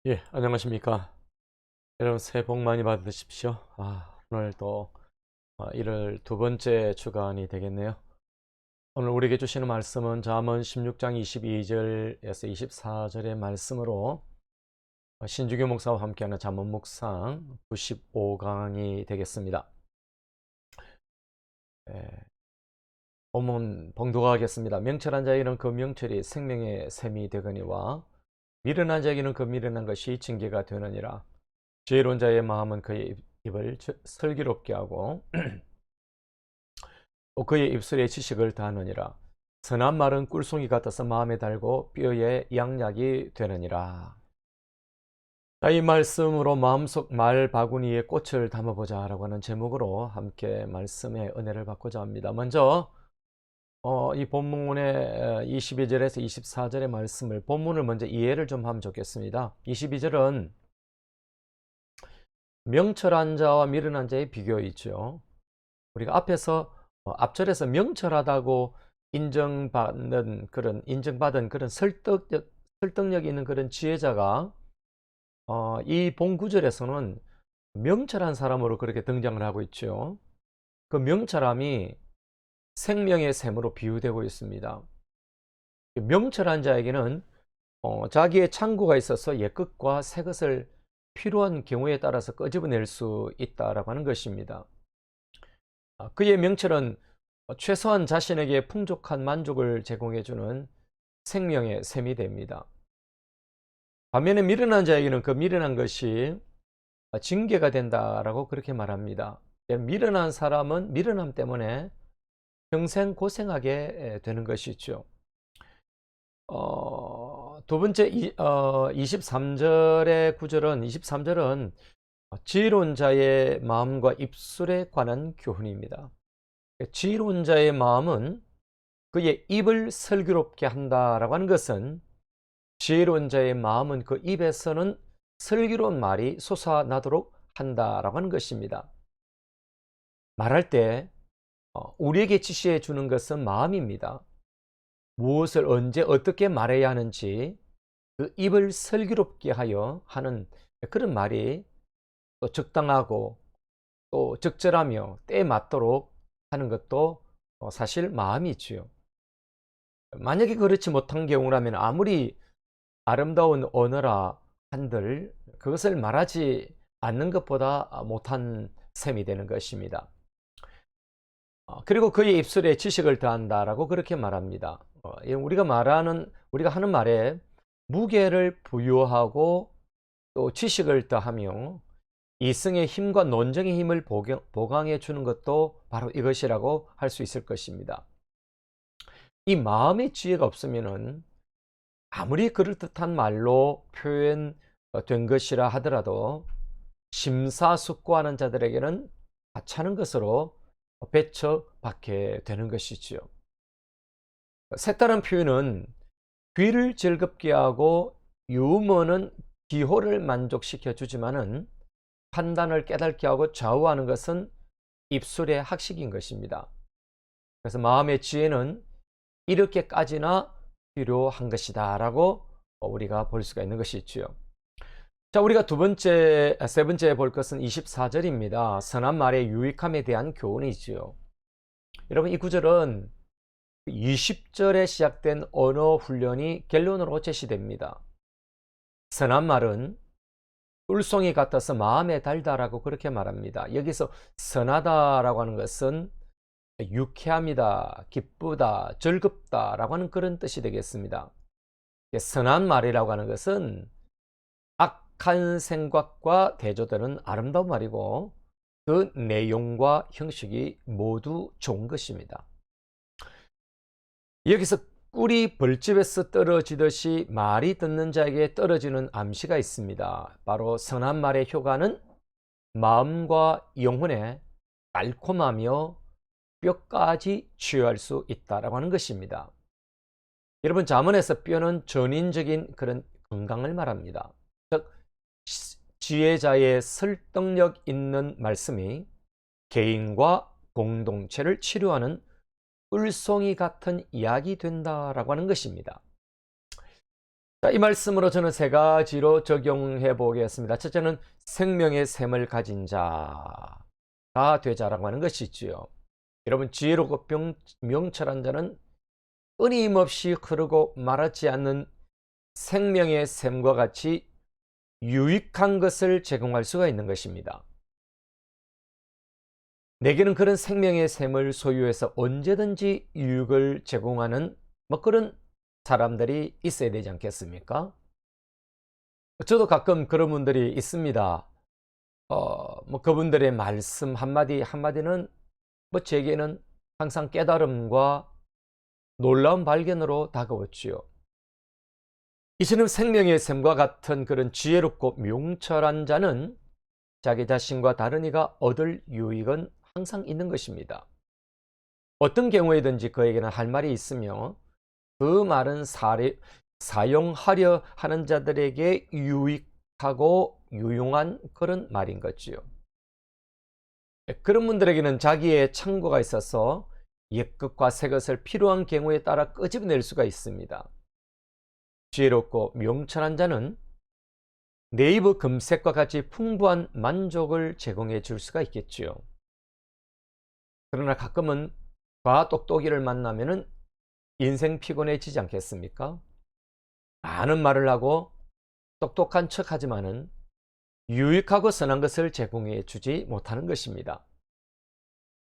예, 안녕하십니까. 여러분 새해 복 많이 받으십시오. 오늘 또 1월 두 번째 주간이 되겠네요. 오늘 우리에게 주시는 말씀은 잠언 16장 22절에서 24절의 말씀으로 신주교 목사와 함께하는 잠언 묵상 95강이 되겠습니다. 본문 봉독하겠습니다. 명철한 자에게는 그 명철이 생명의 샘이 되거니와 미련한 자에게는 그 미련한 것이 징계가 되느니라. 지혜로운 자의 마음은 그의 입을 슬기롭게 하고 또 그의 입술에 지식을 다하느니라. 선한 말은 꿀송이 같아서 마음에 달고 뼈에 양약이 되느니라. 이 말씀으로 마음속 말 바구니에 꽃을 담아보자 라고 하는 제목으로 함께 말씀의 은혜를 받고자 합니다. 먼저 이 본문의 22절에서 24절의 말씀을 본문을 먼저 이해를 좀 하면 좋겠습니다. 22절은 명철한 자와 미련한 자의 비교 있죠. 우리가 앞절에서 명철하다고 인정받은 그런 설득력 있는 그런 지혜자가 이 본 구절에서는 명철한 사람으로 그렇게 등장을 하고 있죠. 그 명철함이 생명의 샘으로 비유되고 있습니다. 명철한 자에게는 자기의 창고가 있어서 옛것과 새것을 필요한 경우에 따라서 끄집어낼 수 있다라고 하는 것입니다. 그의 명철은 최소한 자신에게 풍족한 만족을 제공해주는 생명의 샘이 됩니다. 반면에 미련한 자에게는 그 미련한 것이 징계가 된다라고 그렇게 말합니다. 미련한 사람은 미련함 때문에 평생 고생하게 되는 것이죠. 두 번째 23절은 지혜로운 자의 마음과 입술에 관한 교훈입니다. 지혜로운 자의 마음은 그의 입을 슬기롭게 한다라고 하는 것은 지혜로운 자의 마음은 그 입에서는 슬기로운 말이 솟아나도록 한다라고 하는 것입니다. 말할 때 우리에게 지시해 주는 것은 마음입니다. 무엇을 언제 어떻게 말해야 하는지 그 입을 슬기롭게 하여 하는 그런 말이 또 적당하고 또 적절하며 때에 맞도록 하는 것도 사실 마음이지요. 만약에 그렇지 못한 경우라면 아무리 아름다운 언어라 한들 그것을 말하지 않는 것보다 못한 셈이 되는 것입니다. 그리고 그의 입술에 지식을 더한다라고 그렇게 말합니다. 우리가 하는 말에 무게를 부여하고 또 지식을 더하며 이성의 힘과 논정의 힘을 보강해 주는 것도 바로 이것이라고 할 수 있을 것입니다. 이 마음의 지혜가 없으면은 아무리 그럴듯한 말로 표현된 것이라 하더라도 심사숙고하는 자들에게는 하찮은 것으로 배척받게 되는 것이지요. 색다른 표현은 귀를 즐겁게 하고 유머는 기호를 만족시켜 주지만은 판단을 깨닫게 하고 좌우하는 것은 입술의 학식인 것입니다. 그래서 마음의 지혜는 이렇게까지나 필요한 것이다 라고 우리가 볼 수가 있는 것이 있죠. 자, 우리가 세 번째 볼 것은 24절입니다. 선한 말의 유익함에 대한 교훈이지요. 여러분, 이 구절은 20절에 시작된 언어 훈련이 결론으로 제시됩니다. 선한 말은 꿀송이 같아서 마음에 달다라고 그렇게 말합니다. 여기서 선하다라고 하는 것은 유쾌합니다, 기쁘다, 즐겁다라고 하는 그런 뜻이 되겠습니다. 선한 말이라고 하는 것은 악한 생각과 대조되는 아름다운 말이고 그 내용과 형식이 모두 좋은 것입니다. 여기서 꿀이 벌집에서 떨어지듯이 말이 듣는 자에게 떨어지는 암시가 있습니다. 바로 선한 말의 효과는 마음과 영혼에 달콤하며 뼈까지 치유할 수 있다라고 하는 것입니다. 여러분, 잠언에서 뼈는 전인적인 그런 건강을 말합니다. 즉, 지혜자의 설득력 있는 말씀이 개인과 공동체를 치료하는 꿀송이 같은 이야기 된다라고 하는 것입니다. 자, 이 말씀으로 저는 세 가지로 적용해 보겠습니다. 첫째는 생명의 샘을 가진 자가 되자라고 하는 것이지요. 여러분, 지혜롭고 명철한 자는 끊임없이 흐르고 말하지 않는 생명의 샘과 같이 유익한 것을 제공할 수가 있는 것입니다. 내게는 그런 생명의 샘을 소유해서 언제든지 유익을 제공하는 그런 사람들이 있어야 되지 않겠습니까? 저도 가끔 그런 분들이 있습니다. 그분들의 말씀 한마디 한마디는 제게는 항상 깨달음과 놀라운 발견으로 다가왔지요. 이처럼 생명의 샘과 같은 그런 지혜롭고 명철한 자는 자기 자신과 다른 이가 얻을 유익은 항상 있는 것입니다. 어떤 경우에든지 그에게는 할 말이 있으며 그 말은 사용하려 하는 자들에게 유익하고 유용한 그런 말인 거지요. 그런 분들에게는 자기의 창고가 있어서 옛것과 새것을 필요한 경우에 따라 끄집어낼 수가 있습니다. 지혜롭고 명철한 자는 네이버 검색과 같이 풍부한 만족을 제공해 줄 수가 있겠지요. 그러나 가끔은 과똑똑이를 만나면은 인생 피곤해지지 않겠습니까? 많은 말을 하고 똑똑한 척하지만은 유익하고 선한 것을 제공해 주지 못하는 것입니다.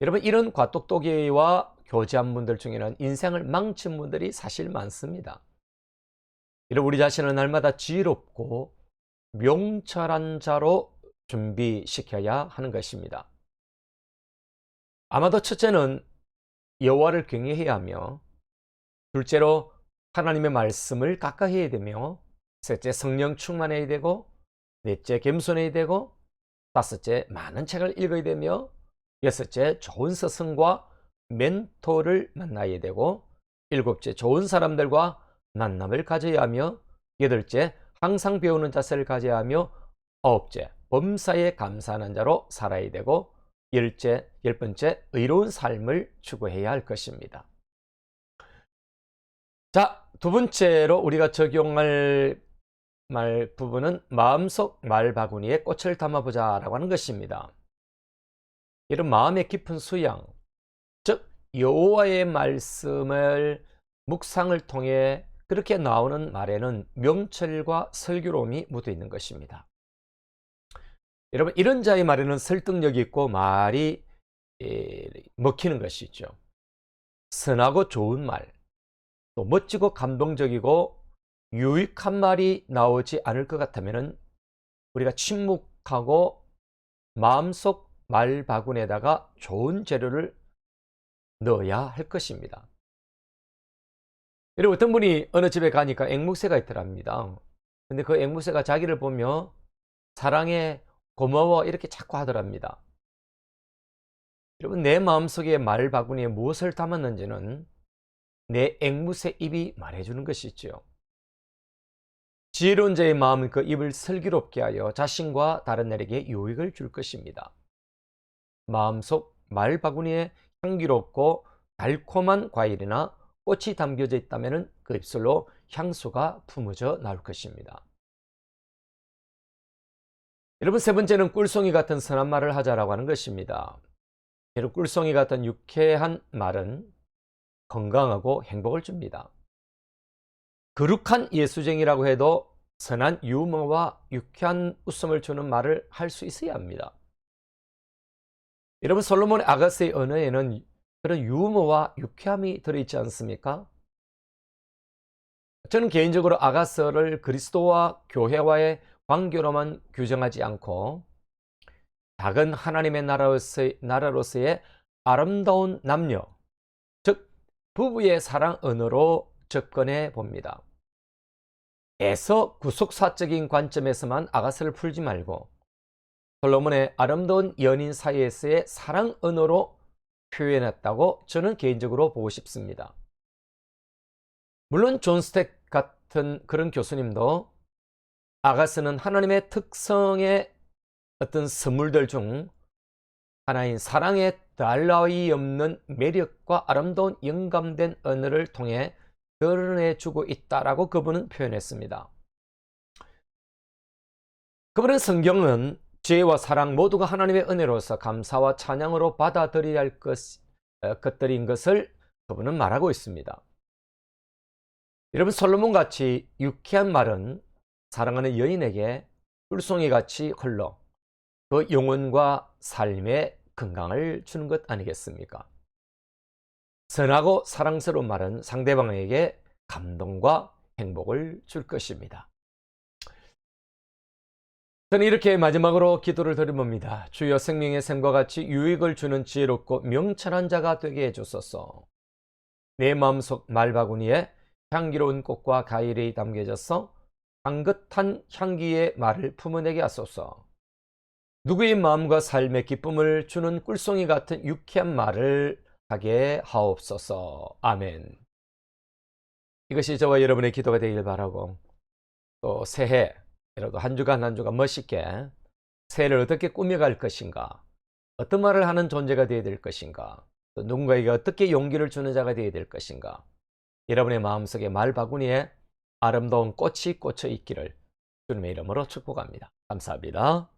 여러분, 이런 과똑똑이와 교제한 분들 중에는 인생을 망친 분들이 사실 많습니다. 여러분, 우리 자신을 날마다 지혜롭고 명철한 자로 준비시켜야 하는 것입니다. 아마도 첫째는 여호와를 경외해야 하며, 둘째로 하나님의 말씀을 가까이해야 되며, 셋째 성령 충만해야 되고, 넷째 겸손해야 되고, 다섯째 많은 책을 읽어야 되며, 여섯째 좋은 스승과 멘토를 만나야 되고, 일곱째 좋은 사람들과 만남을 가져야 하며, 여덟째 항상 배우는 자세를 가져야 하며, 아홉째 범사에 감사하는 자로 살아야 되고, 열 번째 의로운 삶을 추구해야 할 것입니다. 자, 두 번째로 우리가 적용할 말 부분은 마음속 말바구니에 꽃을 담아보자 라고 하는 것입니다. 이런 마음의 깊은 수양, 즉 여호와의 말씀을 묵상을 통해 그렇게 나오는 말에는 명철과 슬기로움이 묻어 있는 것입니다. 여러분, 이런 자의 말에는 설득력이 있고 말이 먹히는 것이죠. 선하고 좋은 말, 또 멋지고 감동적이고 유익한 말이 나오지 않을 것 같으면 우리가 침묵하고 마음속 말 바구니에다가 좋은 재료를 넣어야 할 것입니다. 여러분, 어떤 분이 어느 집에 가니까 앵무새가 있더랍니다. 근데 그 앵무새가 자기를 보며 사랑해, 고마워 이렇게 자꾸 하더랍니다. 여러분, 내 마음속에 말 바구니에 무엇을 담았는지는 내 앵무새 입이 말해주는 것이지요. 지혜로운 자의 마음은 그 입을 슬기롭게 하여 자신과 다른 이에게 유익을 줄 것입니다. 마음속 말 바구니에 향기롭고 달콤한 과일이나 꽃이 담겨져 있다면 그 입술로 향수가 품어져 나올 것입니다. 여러분, 세 번째는 꿀송이 같은 선한 말을 하자라고 하는 것입니다. 여러분, 꿀송이 같은 유쾌한 말은 건강하고 행복을 줍니다. 거룩한 예수쟁이라고 해도 선한 유머와 유쾌한 웃음을 주는 말을 할 수 있어야 합니다. 여러분, 솔로몬의 아가스의 언어에는 그런 유머와 유쾌함이 들어있지 않습니까? 저는 개인적으로 아가서를 그리스도와 교회와의 관계로만 규정하지 않고 작은 하나님의 나라로서의 아름다운 남녀, 즉 부부의 사랑 언어로 접근해 봅니다. 애서 구속사적인 관점에서만 아가서를 풀지 말고 솔로몬의 아름다운 연인 사이에서의 사랑 언어로 표현했다고 저는 개인적으로 보고 싶습니다. 물론 존 스택 같은 그런 교수님도 아가서는 하나님의 특성의 어떤 선물들 중 하나인 사랑의 달라위 없는 매력과 아름다운 영감된 언어를 통해 드러내주고 있다라고 그분은 표현했습니다. 그분은 성경은 지혜와 사랑 모두가 하나님의 은혜로서 감사와 찬양으로 받아들여야 할 것들인 것을 그분은 말하고 있습니다. 여러분, 솔로몬같이 유쾌한 말은 사랑하는 여인에게 꿀송이같이 흘러 그 영혼과 삶의 건강을 주는 것 아니겠습니까? 선하고 사랑스러운 말은 상대방에게 감동과 행복을 줄 것입니다. 저는 이렇게 마지막으로 기도를 드려봅니다. 주여, 생명의 샘과 같이 유익을 주는 지혜롭고 명철한 자가 되게 해주소서. 내 마음속 말바구니에 향기로운 꽃과 과일이 담겨져서 향긋한 향기의 말을 품어내게 하소서. 누구의 마음과 삶에 기쁨을 주는 꿀송이 같은 유쾌한 말을 하게 하옵소서. 아멘. 이것이 저와 여러분의 기도가 되길 바라고, 또 새해 여러분 한 주간 한 주간 멋있게 새해를 어떻게 꾸며갈 것인가, 어떤 말을 하는 존재가 되어야 될 것인가, 또 누군가에게 어떻게 용기를 주는 자가 되어야 될 것인가, 여러분의 마음속에 말바구니에 아름다운 꽃이 꽂혀 있기를 주님의 이름으로 축복합니다. 감사합니다.